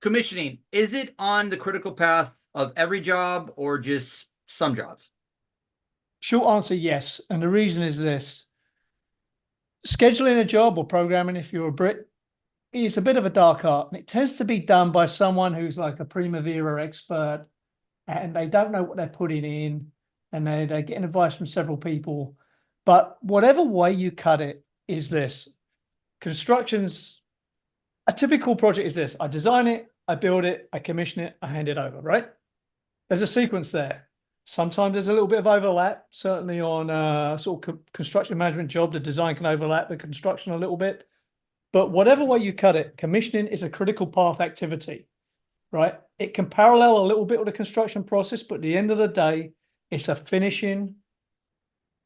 commissioning, is it on the critical path of every job or just some jobs? Short answer, yes. And the reason is this. Scheduling a job or programming, if you're a Brit, is a bit of a dark art. And it tends to be done by someone who's like a Primavera expert and they don't know what they're putting in and they're getting advice from several people. But whatever way you cut it is this. Construction's a typical project is this. I design it, I build it, I commission it, I hand it over, right? There's a sequence there. Sometimes there's a little bit of overlap, certainly on a sort of construction management job, the design can overlap the construction a little bit. But whatever way you cut it, commissioning is a critical path activity, right? It can parallel a little bit with the construction process, but at the end of the day, it's a finishing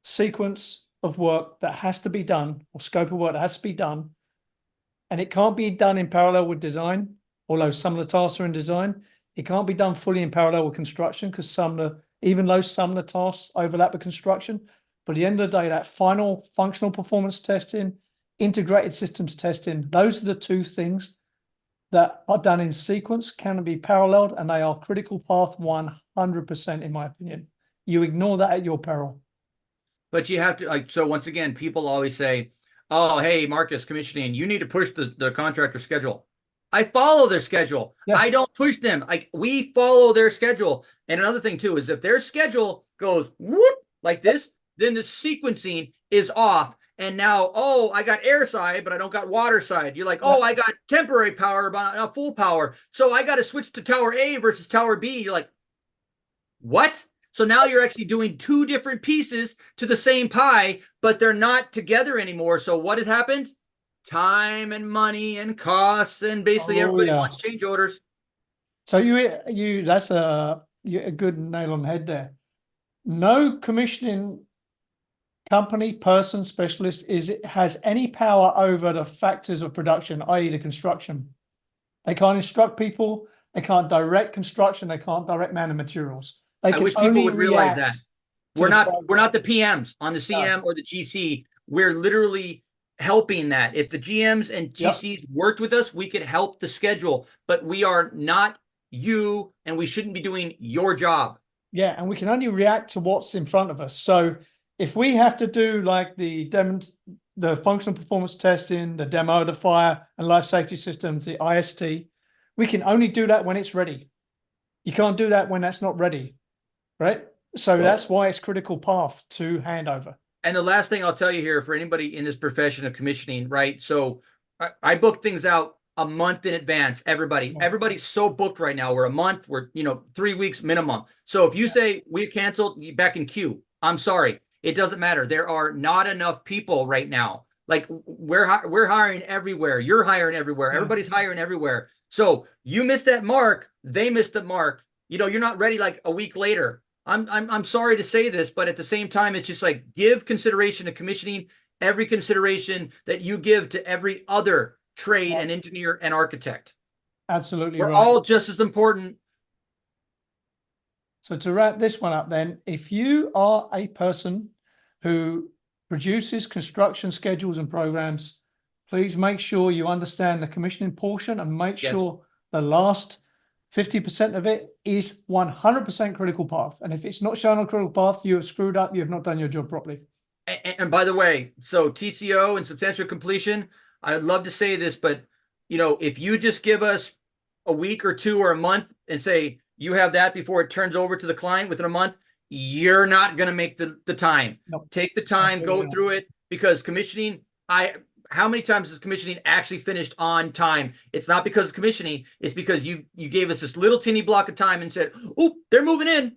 sequence of work that has to be done, or scope of work that has to be done. And it can't be done in parallel with design, although some of the tasks are in design. It can't be done fully in parallel with construction because even though some of the tasks overlap with construction, but at the end of the day, that final functional performance testing, integrated systems testing, those are the two things that are done in sequence, can be paralleled, and they are critical path 100%, in my opinion. You ignore that at your peril. But you have to, like, so once again, people always say, oh, hey, Marcus, commissioning, you need to push the contractor schedule. I follow their schedule. Yeah. I don't push them. We follow their schedule. And another thing too is if their schedule goes whoop like this, then the sequencing is off. And now, oh, I got air side, but I don't got water side. You're like, oh, I got temporary power, but not full power. So I got to switch to tower A versus tower B. You're like, what? So now you're actually doing two different pieces to the same pie, but they're not together anymore. So what has happened? Time and money and costs, and basically everybody wants change orders. So that's a good nail on the head there. No commissioning company, person, specialist has any power over the factors of production, i.e. the construction. They can't instruct people, they can't direct construction, they can't direct man and materials. I wish people would realize that. We're not the PMs on the CM or the GC. We're literally helping that. If the GMs and GCs worked with us, we could help the schedule, but we are not you, and we shouldn't be doing your job. Yeah, and we can only react to what's in front of us. So if we have to do like the functional performance testing, the demo, the fire and life safety systems, the IST, we can only do that when it's ready. You can't do that when that's not ready, right? So that's why it's critical path to handover. And the last thing I'll tell you here for anybody in this profession of commissioning, right? So I book things out a month in advance. Everybody's so booked right now. We're a month, we're 3 weeks minimum. So if you say we canceled, back in queue, I'm sorry. It doesn't matter. There are not enough people right now. Like we're hiring everywhere. You're hiring everywhere. Everybody's hiring everywhere. So you missed that mark. They missed the mark. You're not ready like a week later. I'm sorry to say this, but at the same time, it's just like give consideration to commissioning, every consideration that you give to every other trade and engineer and architect. Absolutely, we're all just as important. So to wrap this one up then, if you are a person who produces construction schedules and programs, please make sure you understand the commissioning portion and make sure the last 50% of it is 100% critical path. And if it's not shown on critical path, you have screwed up. You have not done your job properly. And by the way, so TCO and substantial completion, I'd love to say this, but if you just give us a week or two or a month and say you have that before it turns over to the client within a month, you're not going to make the time. Nope. Take the time, go through it, because commissioning, how many times is commissioning actually finished on time? It's not because of commissioning. It's because you gave us this little teeny block of time and said, oh, they're moving in.